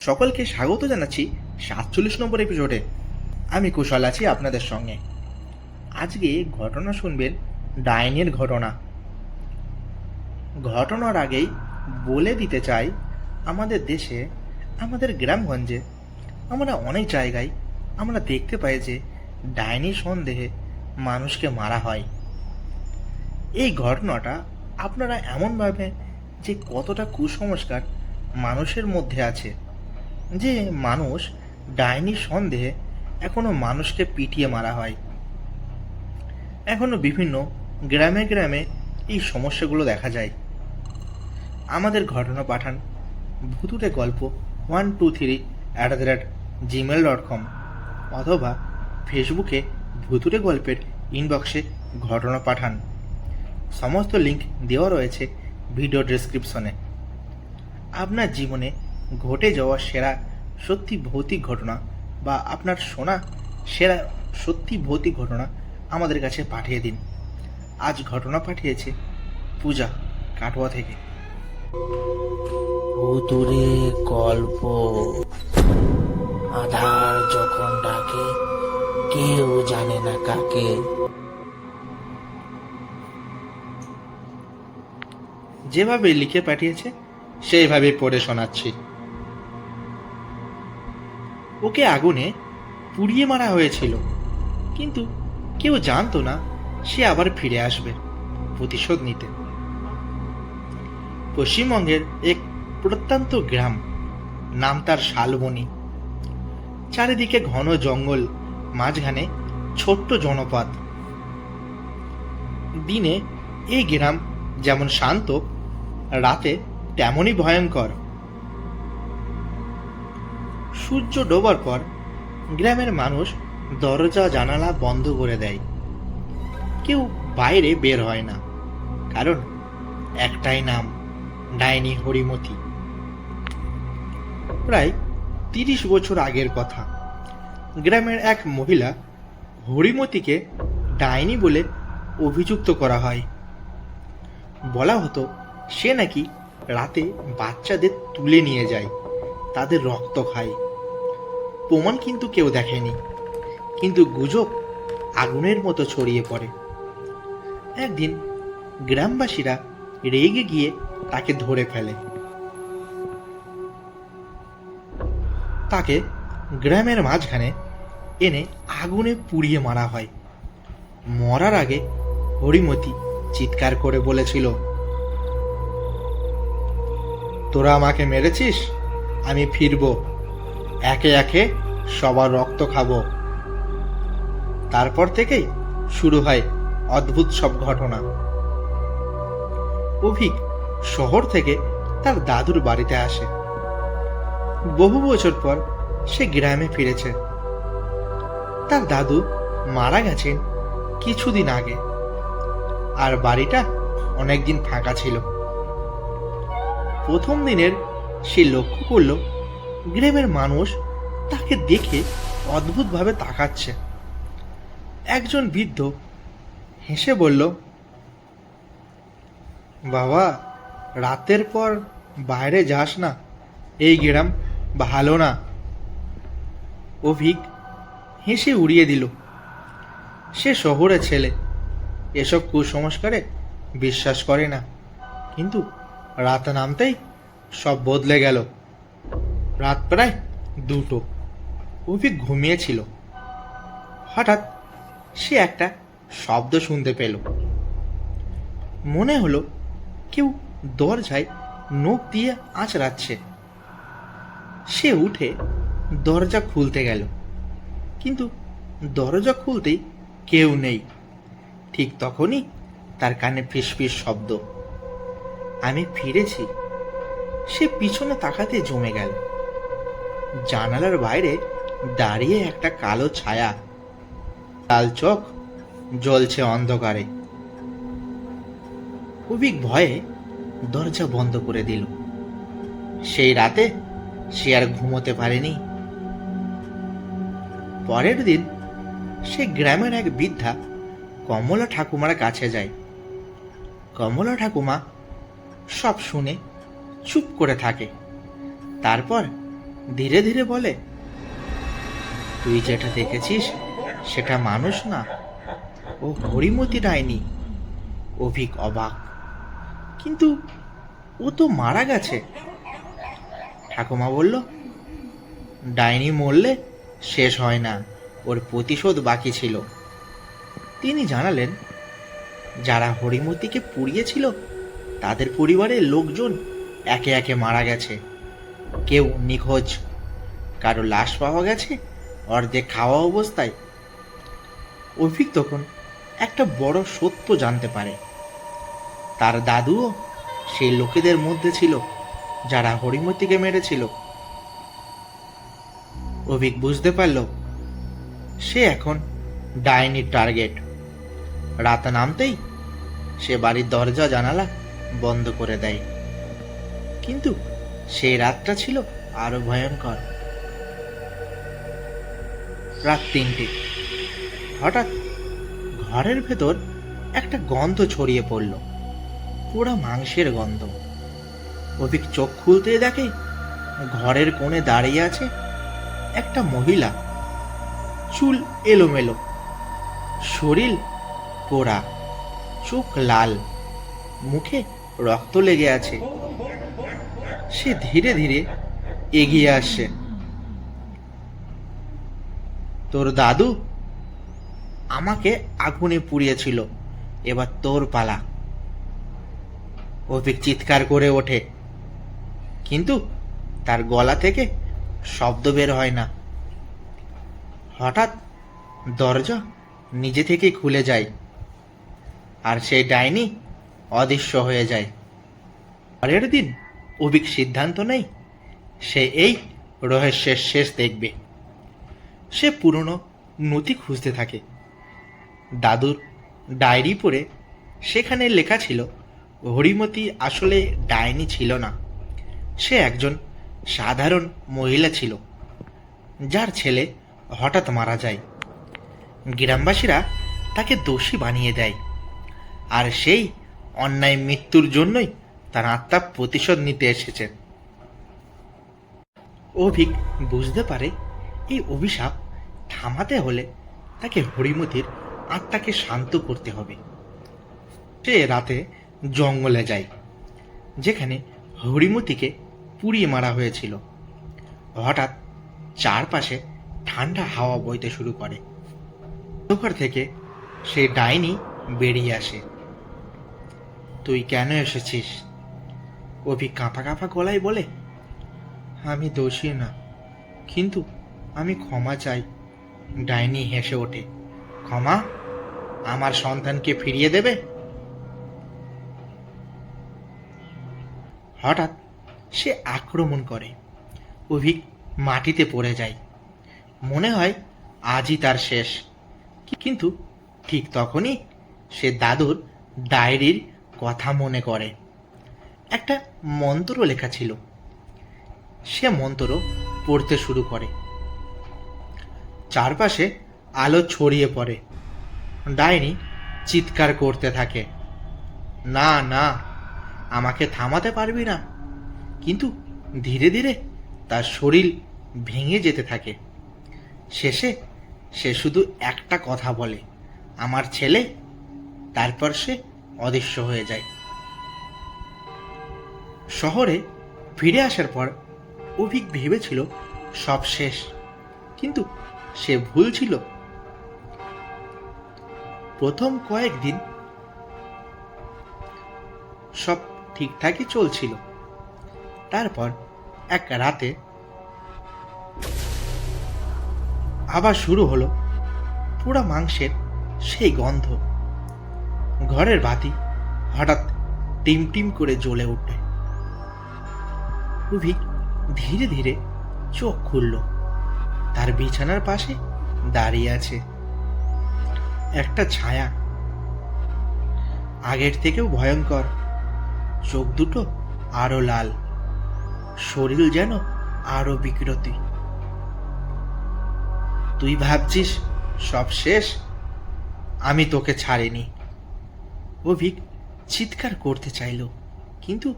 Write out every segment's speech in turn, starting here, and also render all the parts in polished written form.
সকলকে স্বাগত জানাচ্ছি 47 নম্বর এপিসোডে। আমি কুশল আছি আপনাদের সঙ্গে। আজকে ঘটনা শুনবেন ডাইনির ঘটনার আগেই বলে দিতে চাই, আমাদের দেশে, আমাদের গ্রামগঞ্জে, আমরা অনেক জায়গায় আমরা দেখতে পাই যে ডাইনি সন্দেহে মানুষকে মারা হয়। এই ঘটনাটা আপনারা এমন ভাবেন যে কতটা কুসংস্কার মানুষের মধ্যে আছে, যে মানুষ ডাইনি সন্দেহে এখনো মানুষকে পিটিয়ে মারা হয়। এখনো বিভিন্ন গ্রামে গ্রামে এই সমস্যাগুলো দেখা যায়। আমাদের ঘটনা পাঠান ভুতুড়ে গল্প 123@gmail.com অথবা ফেসবুকে ভুতুড়ে গল্পের ইনবক্সে ঘটনা পাঠান। সমস্ত লিঙ্ক দেওয়া রয়েছে ভিডিও ডেসক্রিপশনে। আপনার জীবনে ঘটে যাওয়া সেরা সত্যি ভৌতিক ঘটনা বা আপনার শোনা সেরা সত্যি ভৌতিক ঘটনা আমাদের কাছে পাঠিয়ে দিন। আজ ঘটনা পাঠিয়েছে পূজা কাটোয়া থেকে। ভুতুড়ে গল্প। আধার যখন ডাকে কেউ জানে না কাকে। যেভাবে লিখে পাঠিয়েছে সেইভাবে পড়ে শোনাচ্ছি। ওকে আগুনে পুড়িয়ে মারা হয়েছিল, কিন্তু কেউ জানতো না সে আবার ফিরে আসবে প্রতিশোধ নিতে। পশ্চিমবঙ্গের এক প্রত্যন্ত গ্রাম, নাম তার শালবনী। চারিদিকে ঘন জঙ্গল, মাঝখানে ছোট্ট জনপদ। দিনে এই গ্রাম যেমন শান্ত, রাতে তেমনই ভয়ঙ্কর। সূর্য ডোবার পর গ্রামের মানুষ দরজা জানালা বন্ধ করে দেয়। কেউ বাইরে বের হয় না, কারণ একটাই নাম, ডাইনি হরিমতি। প্রায় 30 বছর আগের কথা। গ্রামের এক মহিলা হরিমতিকে ডাইনি বলে অভিযুক্ত করা হয়। বলা হতো সে নাকি রাতে বাচ্চাদের তুলে নিয়ে যায়, তাদের রক্ত খায়। প্রমাণ কিন্তু কেউ দেখেনি, কিন্তু গুজব আগুনের মতো ছড়িয়ে পড়ে। একদিন গ্রামবাসীরা রেগে গিয়ে তাকে ধরে ফেলে। তাকে গ্রামের মাঝখানে এনে আগুনে পুড়িয়ে মারা হয়। মরার আগে হরিমতি চিৎকার করে বলেছিল, তোরা আমাকে মেরেছিস, আমি ফিরব, একে একে সবার রক্ত খাবো। তারপর থেকেই শুরু হয় অদ্ভুত সব ঘটনা। অভিক শহর থেকে তার দাদুর বাড়িতে আসে। বহু বছর পর সে গ্রামে ফিরেছে। তার দাদু মারা গেছেন কিছুদিন আগে, আর বাড়িটা অনেকদিন ফাঁকা ছিল। প্রথম দিনের সে লক্ষ্য করল গ্রামের মানুষ তাকে দেখে অদ্ভুতভাবে তাকাচ্ছে। একজন বৃদ্ধ হেসে বলল, বাবা, রাতের পর বাইরে যাস না, এই গ্রাম ভালো না। অভিক হেসে উড়িয়ে দিল। সে শহরের ছেলে, এসব কুসংস্কারে বিশ্বাস করে না। কিন্তু রাত নামতেই সব বদলে গেল। রাত প্রায় 2টো। অভিক ঘুমিয়েছিল। হঠাৎ সে একটা শব্দ শুনতে পেল। মনে হলো কেউ দরজায় নখ দিয়ে আঁচড়াচ্ছে। সে উঠে দরজা খুলতে গেল, কিন্তু দরজা খুলতেই কেউ নেই। ঠিক তখনই তার কানে ফিসফিস শব্দ, আমি ফিরেছি। সে পিছনে তাকাতে জমে গেল। জানালার বাইরে দাঁড়িয়ে একটা কালো ছায়া, লাল চোখ জ্বলছে অন্ধকারে। অভিক ভয়ে দরজা বন্ধ করে দিল। সেই রাতে সে আর ঘুমোতে পারেনি। পরের দিন সে গ্রামের এক বৃদ্ধা কমলা ঠাকুমার কাছে যায়। কমলা ঠাকুমা সব শুনে চুপ করে থাকে। তারপর ধীরে ধীরে বলে, তুই যেটা দেখেছিস সেটা মানুষ না, ও হরিমতি ডাইনি। অভিক অবাক, কিন্তু ও তো মারা গেছে। ঠাকুমা বলল, ডাইনি মরলে শেষ হয় না, ওর প্রতিশোধ বাকি ছিল। তিনি জানালেন, যারা হরিমতিকে পুড়িয়েছিল তাদের পরিবারের লোকজন একে একে মারা গেছে। কেউ নিখোঁজ, কারো লাশ পাওয়া গেছে অর্ধেক খাওয়া অবস্থায়। অভিক তখন একটা বড় সত্য জানতে পারে, তার দাদুও সেই লোকেদের মধ্যে ছিল যারা হরিমতিকে মেরেছিল। অভিক বুঝতে পারল সে এখন ডাইনির টার্গেট। রাত নামতেই সে বাড়ির দরজা জানালা বন্ধ করে দেয়। কিন্তু সেই রাতটা ছিল আরো ভয়ঙ্কর। রাত 3টে হঠাৎ ঘরের ভেতর একটা গন্ধ ছড়িয়ে পড়ল, পুরা মাংসের গন্ধ। অভিক চোখ খুলতে দেখে ঘরের কোণে দাঁড়িয়ে আছে একটা মহিলা, চুল এলোমেলো, শরীর পোড়া, চোখ লাল, মুখে রক্ত লেগে আছে। সে ধীরে ধীরে এগিয়ে আসছে। তোর দাদু আমাকে আগুনে পুড়িয়েছিল, এবার তোর পালা। অভিক চিৎকার করে ওঠে, কিন্তু তার গলা থেকে শব্দ বের হয় না। হঠাৎ দরজা নিজে থেকে খুলে যায়, আর সেই ডাইনি অদৃশ্য হয়ে যায়। পরের দিন অভিক সিদ্ধান্ত নেয় সে এই রহস্যের শেষ দেখবে। সে পুরনো নথি খুঁজতে থাকে। দাদুর ডায়েরি পড়ে সেখানে লেখা ছিল হরিমতি আসলে ডাইনি ছিল না, সে একজন সাধারণ মহিলা ছিল যার ছেলে হঠাৎ মারা যায়। গ্রামবাসীরা তাকে দোষী বানিয়ে দেয়, আর সেই অন্যায় মৃত্যুর জন্যই তার আত্মা প্রতিশোধ নিতে এসেছে। অভিক বুঝতে পারে এই অভিশাপ থামাতে হলে তাকে হরিমতির আত্মাকে শান্ত করতে হবে। সে রাতে জঙ্গলে যায় যেখানে হরিমতিকে পুড়িয়ে মারা হয়েছিল। হঠাৎ চারপাশে ঠান্ডা হাওয়া বইতে শুরু করে। ঘর থেকে সেই ডাইনি বেরিয়ে আসে। তুই কেন এসেছিস? অভিক কাঁপা কাঁপা গলায় বলে, আমি দোষী না, কিন্তু আমি ক্ষমা চাই। ডাইনি হেসে ওঠে, ক্ষমা? আমার সন্তানকে ফিরিয়ে দেবে? হঠাৎ সে আক্রমণ করে। অভিক মাটিতে পড়ে যায়। মনে হয় আজই তার শেষ। কিন্তু ঠিক তখনই সে দাদুর ডায়েরির কথা মনে করে। একটা মন্ত্র লেখা ছিল। সে মন্ত্র পড়তে শুরু করে। চারপাশে আলো ছড়িয়ে পড়ে। ডাইনি চিৎকার করতে থাকে, না না, আমাকে থামাতে পারবি না। কিন্তু ধীরে ধীরে তার শরীর ভেঙে যেতে থাকে। শেষে সে শুধু একটা কথা বলে, আমার ছেলে। তারপর সে অদৃশ্য হয়ে যায়। শহরে ফিরে আসার পর অভিক ভেবেছিল সব শেষ, কিন্তু সে ভুল ছিল। প্রথম কয়েকদিন সব ঠিকঠাকই চলছিল। তারপর এক রাতে আবার শুরু হলো পুরা মাংসের সেই গন্ধ। ঘরের বাতি হঠাৎ টিম টিম করে জ্বলে ওঠে। অভিক ধীরে ধীরে চোখ খুলল। তার বিছানার পাশে দাঁড়িয়ে আছে একটা ছায়া, আগের থেকেও ভয়ঙ্কর। চোখ দুটো আরো লাল, শরীর যেন আরো বিকৃতি। তুই ভাবছিস সব শেষ? আমি তোকে ছাড়িনি। অভিক চিৎকার করতে চাইল, কিন্তু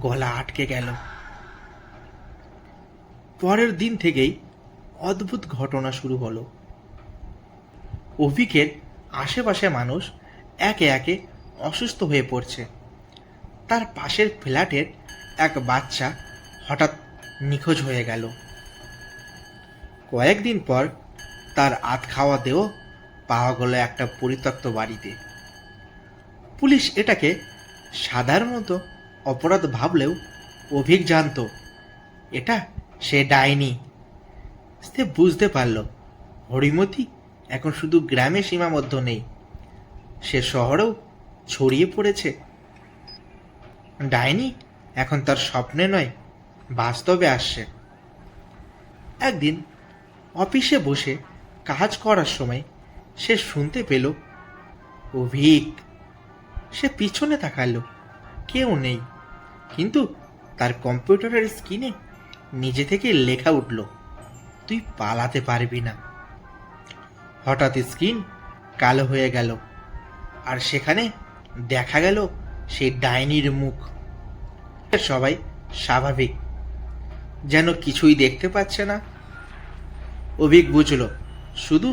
গলা আটকে গেল। পরের দিন থেকেই অদ্ভুত ঘটনা শুরু হলো। অভিকের আশেপাশে মানুষ একে একে অসুস্থ হয়ে পড়ছে। তার পাশের ফ্ল্যাটের এক বাচ্চা হঠাৎ নিখোঁজ হয়ে গেল। কয়েকদিন পর তার আধ খাওয়া দেহ পাওয়া গেল একটা পরিত্যক্ত বাড়িতে। পুলিশ এটাকে সাধারণত অপরাধ ভাবলেও অভিক জানত এটা সে ডাইনি। সে বুঝতে পারল হরিমতি এখন শুধু গ্রামে সীমাবদ্ধ নেই, সে শহরেও ছড়িয়ে পড়েছে। ডাইনি এখন তার স্বপ্নে নয়, বাস্তবে আসছে। একদিন অফিসে বসে কাজ করার সময় সে শুনতে পেল অভিক। সে পিছনে তাকালো, কেউ নেই, কিন্তু তার কম্পিউটারের স্ক্রিনে নিজে থেকে লেখা উঠল, তুই পালাতে পারবি না। হঠাৎ স্ক্রিন কালো হয়ে গেল, আর সেখানে দেখা গেল সেই ডাইনির মুখ। সবাই স্বাভাবিক, যেন কিছুই দেখতে পাচ্ছে না। অভিক বুঝল শুধু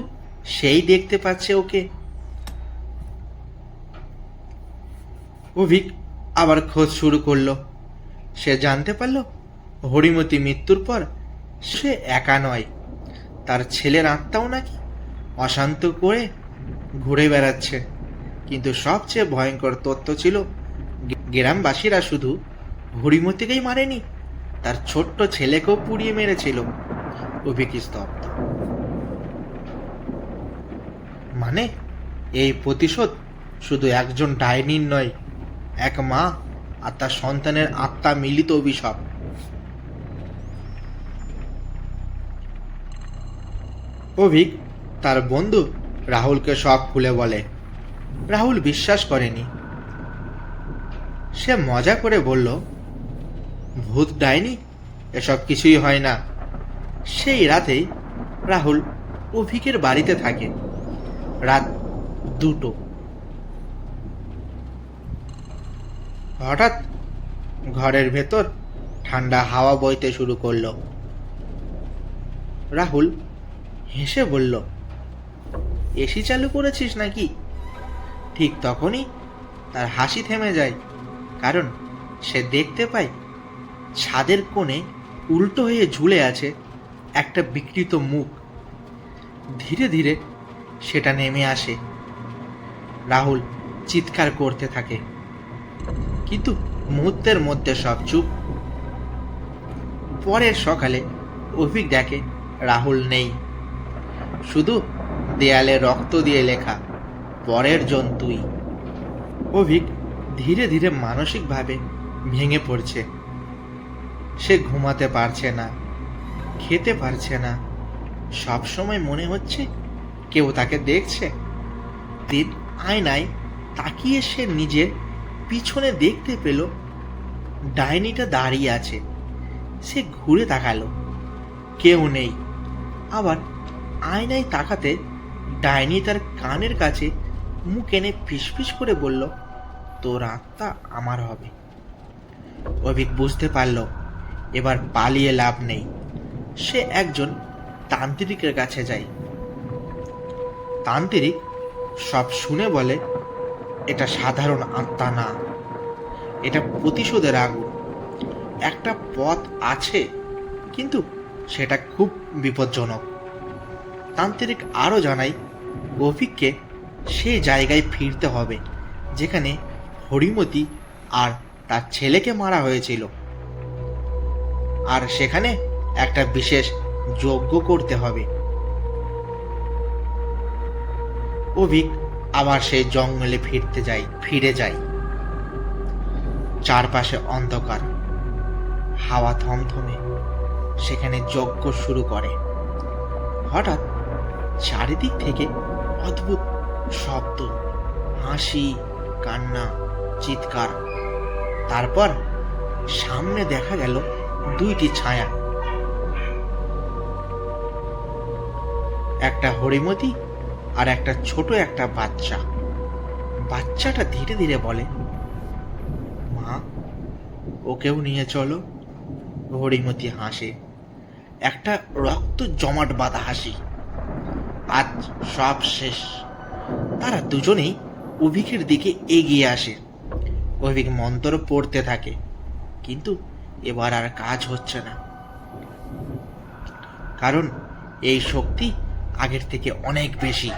সেই দেখতে পাচ্ছে ওকে। অভিক আবার খোঁজ শুরু করলো। সে জানতে পারল হরিমতি মৃত্যুর পর সে একা নয়, তার ছেলের আত্মাও নাকি অশান্ত করে ঘুরে বেড়াচ্ছে। কিন্তু সবচেয়ে ভয়ঙ্কর তথ্য ছিল গ্রামবাসীরা শুধু হরিমতিকেই মারেনি, তার ছোট্ট ছেলেকেও পুড়িয়ে মেরেছিল। অভিক স্তব্ধ। মানে এই প্রতিশোধ শুধু একজন ডাইনির নয়, এক মা আর তার সন্তানের আত্মা মিলিত অভিশাপ। অভিক তার বন্ধু রাহুলকে সব খুলে বলে। রাহুল বিশ্বাস করেনি। সে মজা করে বলল, ভূত ডাইনি এসব কিছুই হয় না। সেই রাতেই রাহুল অভিকের বাড়িতে থাকে। রাত 2টো। হঠাৎ ঘরের ভেতর ঠান্ডা হাওয়া বইতে শুরু করলো। রাহুল হেসে বলল, এসি চালু করেছিস নাকি? ঠিক তখনই তার হাসি থেমে যায়, কারণ সে দেখতে পায় ছাদের কোণে উল্টো হয়ে ঝুলে আছে একটা বিকৃত মুখ। ধীরে ধীরে সেটা নেমে আসে। রাহুল চিৎকার করতে থাকে, কিন্তু মুহূর্তের মধ্যে সব চুপ। পরের সকালে অভিক দেখে রাহুল নেই, শুধু দেয়ালে রক্ত দিয়ে লেখা, পরের জন তুই। অভিক ধীরে ধীরে মানসিকভাবে ভেঙে পড়ছে। সে ঘুমাতে পারছে না, খেতে পারছে না। সব সময় মনে হচ্ছে কেউ তাকে দেখছে। দিন আয়নায় তাকিয়ে সে নিজের পিছনে দেখতে পেল ডাইনিটা দাঁড়িয়ে আছে। সে ঘুরে তাকালো, কেউ নেই। আবার আয়নায় তাকাতে ডাইনি তার কানের কাছে মুখ এনে ফিসফিস করে বলল, তোর আত্মা আমার হবে। অভিক বুঝতে পারল এবার পালিয়ে লাভ নেই। সে একজন তান্ত্রিকের কাছে যায়। তান্ত্রিক সব শুনে বলে, এটা সাধারণ আত্মা না, এটা প্রতিশোধের আগুন। একটা পথ আছে, কিন্তু সেটা খুব বিপজ্জনক। তান্ত্রিক আরও জানায় অভিককে সেই জায়গায় ফিরতে হবে যেখানে হরিমতি আর তার ছেলেকে মারা হয়েছিল, আর সেখানে একটা বিশেষ যজ্ঞ করতে হবে। অভিক আবার সেই জঙ্গলে ফিরে যায়। চারপাশে অন্ধকার, হাওয়া থমথমে। সেখানে যজ্ঞ শুরু করে। হঠাৎ চারিদিক থেকে অদ্ভুত শব্দ, হাসি, কান্না, চিৎকার। তারপর সামনে দেখা গেল দুইটি ছায়া, একটা হরিমতি আর একটা ছোট একটা বাচ্চা। বাচ্চাটা ধীরে ধীরে বলে, মা, ওকেও নিয়ে চলো। হরিমতি হাসে। একটা রক্ত জমাট বাঁধা হাসি। আজ সব শেষ। তারা দুজনেই অভিকের দিকে এগিয়ে আসে। অভিক মন্ত্র পড়তে থাকে, কিন্তু এবার আর কাজ হচ্ছে না, কারণ এই শক্তি আগের থেকে অনেক বেশি।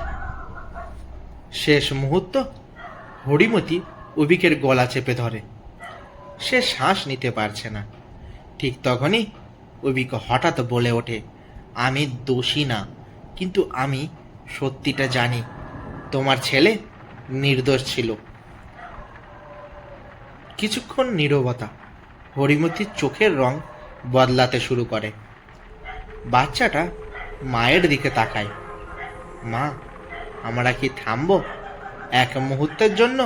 শেষ মুহূর্ত হরিমতি অভিকের গলা চেপে ধরে। সে শ্বাস নিতে পারছে না। ঠিক তখনই অভিক হঠাৎ বলে ওঠে, আমি দোষী না, কিন্তু আমি সত্যিটা জানি। তোমার ছেলে নির্দোষ ছিল। কিছুক্ষণ নীরবতা। হরিমতির চোখের রং বদলাতে শুরু করে। বাচ্চাটা মায়ের দিকে তাকায়। মা, আমরা কি থামবো? এক মুহূর্তের জন্য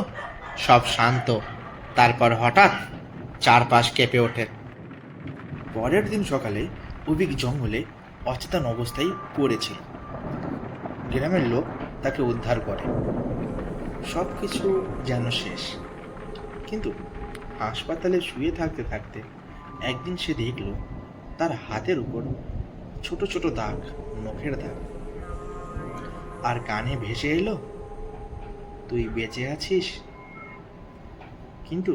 সব শান্ত, তারপর হঠাৎ চারপাশ কেঁপে ওঠে। পরের দিন সকালে অভিক জঙ্গলে অচেতন অবস্থায় পড়েছিল। গ্রামের লোক তাকে উদ্ধার করে। সব কিছু যেন শেষ। কিন্তু হাসপাতালে শুয়ে থাকতে থাকতে একদিন সে দেখল তার হাতের উপর ছোট ছোট দাগ, নখের দাগ। আর কানে ভেসে এলো, তুই বেঁচে আছিস, কিন্তু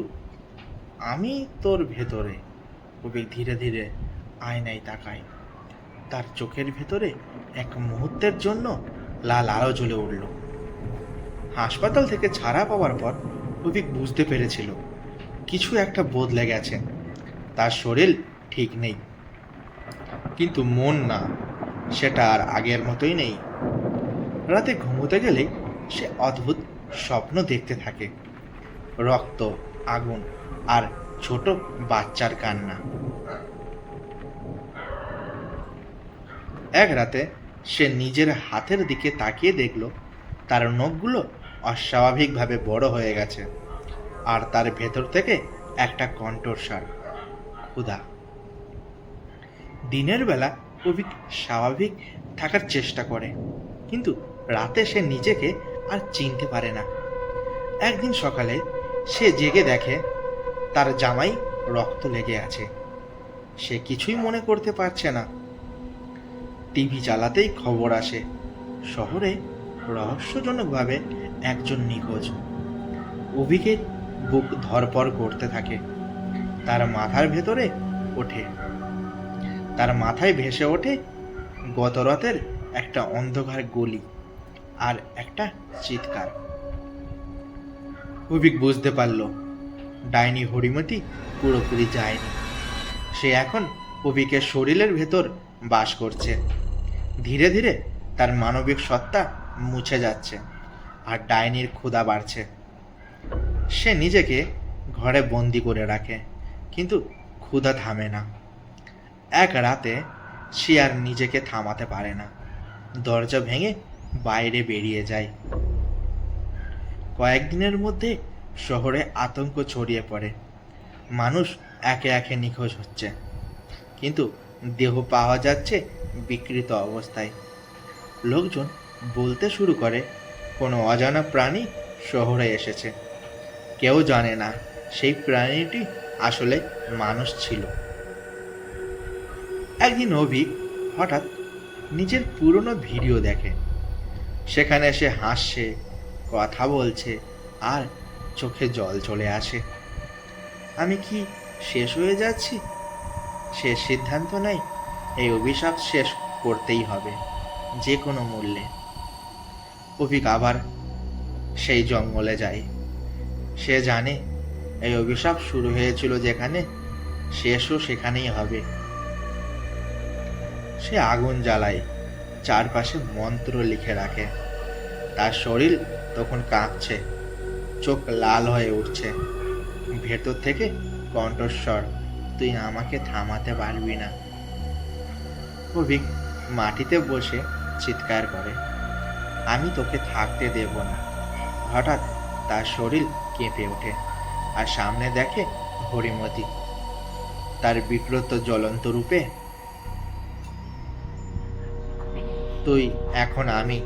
আমি তোর ভেতরে। কবি ধীরে ধীরে আয়নায় তাকায়। তার চোখের ভেতরে এক মুহূর্তের জন্য লাল আলো জ্বলে উঠল। হাসপাতাল থেকে ছাড়া পাওয়ার পর অভিক বুঝতে পেরেছিল কিছু একটা বদলে গেছে। তার শরীর ঠিক নেই, কিন্তু মন না, সেটা আর আগের মতোই নেই। রাতে ঘুমোতে গেলে সে অদ্ভুত স্বপ্ন দেখতে থাকে। রক্ত, আগুন আর ছোট বাচ্চার কান্না। এক রাতে সে নিজের হাতের দিকে তাকিয়ে দেখল তার নখগুলো অস্বাভাবিকভাবে বড় হয়ে গেছে, আর তার ভেতর থেকে একটা কণ্ঠস্বর, ক্ষুধা। দিনের বেলা অভিক স্বাভাবিক থাকার চেষ্টা করে, কিন্তু রাতে সে নিজেকে আর চিনতে পারে না। একদিন সকালে সে জেগে দেখে তার জামাই রক্ত লেগে আছে। সে কিছুই মনে করতে পারছে না। টিভি চালাতেই খবর আসে, শহরে রহস্যজনকভাবে একজন নিখোঁজ। অভিকের বুক ধরপড় করতে থাকে। তার মাথার ভেতরে ওঠে, তার মাথায় ভেসে ওঠে গত রাতের একটা অন্ধকার গলি আর একটা চিৎকার। অভিক বুঝতে পারল ডাইনি হরিমতি পুরোপুরি যায়নি। সে এখন অভিকের শরীরের ভেতর বাস করছে। ধীরে ধীরে তার মানবিক সত্তা মুছে যাচ্ছে, আর ডাইনির ক্ষুধা বাড়ছে। সে নিজেকে ঘরে বন্দি করে রাখে, কিন্তু ক্ষুধা থামে না। এক রাতে সে আর নিজেকে থামাতে পারে না। দরজা ভেঙে বাইরে বেরিয়ে যায়। কয়েকদিনের মধ্যে শহরে আতঙ্ক ছড়িয়ে পড়ে। মানুষ একে একে নিখোঁজ হচ্ছে, কিন্তু দেহ পাওয়া যাচ্ছে বিকৃত অবস্থায়। লোকজন বলতে শুরু করে কোনো অজানা প্রাণী শহরে এসেছে। কেউ জানে না সেই প্রাণীটি আসলে মানুষ ছিল। একদিন অভিক হঠাৎ নিজের পুরনো ভিডিও দেখে। সেখানে সে হাসছে, কথা বলছে, আর চোখে জল চলে আসে। আমি কি শেষ হয়ে যাচ্ছি? সে সিদ্ধান্ত নেয় এই অভিশাপ শেষ করতেই হবে, যে কোনো মূল্যে। অভিক আবার সেই জঙ্গলে যায়। সে জানে এই অভিশাপ শুরু হয়েছিল যেখানে, শেষও সেখানেই হবে। সে আগুন জ্বালায়, চারপাশে মন্ত্র লিখে রাখে। তার শরীর তখন কাঁপছে, চোখ লাল হয়ে উঠছে। ভেতর থেকে কণ্ঠস্বর, তুই আমাকে থামাতে পারবি না। অভিক মাটিতে বসে চিৎকার করে, আমি তোকে থাকতে দেব না। হঠাৎ তার শরীর কেঁপে ওঠে, আর সামনে দেখে হরিমতি, তার বিকৃত জ্বলন্ত রূপে। তুই এখন আমি,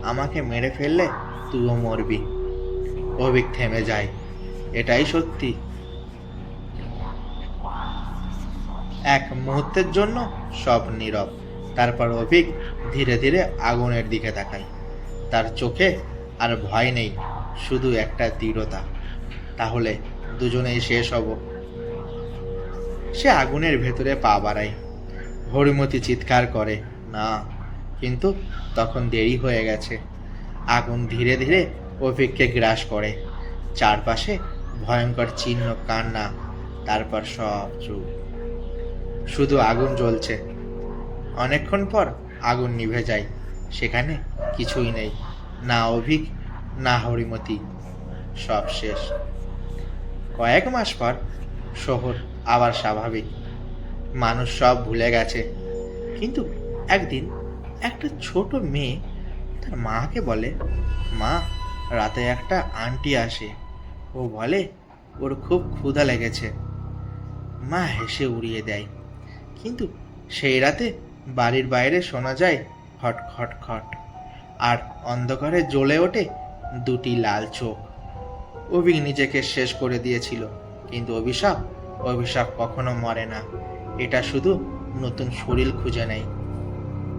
আমাকে মেরে ফেললে তুইও মরবি। অভিক থেমে যায়। এটাই সত্যি। এক মুহূর্তের জন্য সব নীরব। তারপর অভিক ধীরে ধীরে আগুনের দিকে তাকায়। তার চোখে আর ভয় নেই, শুধু একটা দৃঢ়তা। তাহলে দুজনেই শেষ হব। সে আগুনের ভেতরে পা বাড়ায়। হরিমতি চিৎকার করে, না, কিন্তু তখন দেরি হয়ে গেছে। আগুন ধীরে ধীরে অভিককে গ্রাস করে। চারপাশে ভয়ঙ্কর চিহ্ন, কান্না, তারপর সব চুপ। শুধু আগুন জ্বলছে। অনেকক্ষণ পর আগুন নিভে যায়। সেখানে কিছুই নেই, না অভিক, না হরিমতি। সব শেষ। কয়েক মাস পর শহর আবার স্বাভাবিক। মানুষ সব ভুলে গেছে। কিন্তু একদিন একটা ছোট মেয়ে তার মাকে বলে, মা, রাতে একটা আন্টি আসে। ও বলে ওর খুব ক্ষুধা লেগেছে। মা হেসে উড়িয়ে দেয়। কিন্তু সেই রাতে বাড়ির বাইরে শোনা যায় খট খট খট, আর অন্ধকারে জ্বলে ওঠে দুটি লাল চোখ। অভিক নিজেকে শেষ করে দিয়েছিল, কিন্তু অভিশাপ অভিশাপ কখনো মরে না। এটা শুধু নতুন শরীর খুঁজে নেয়।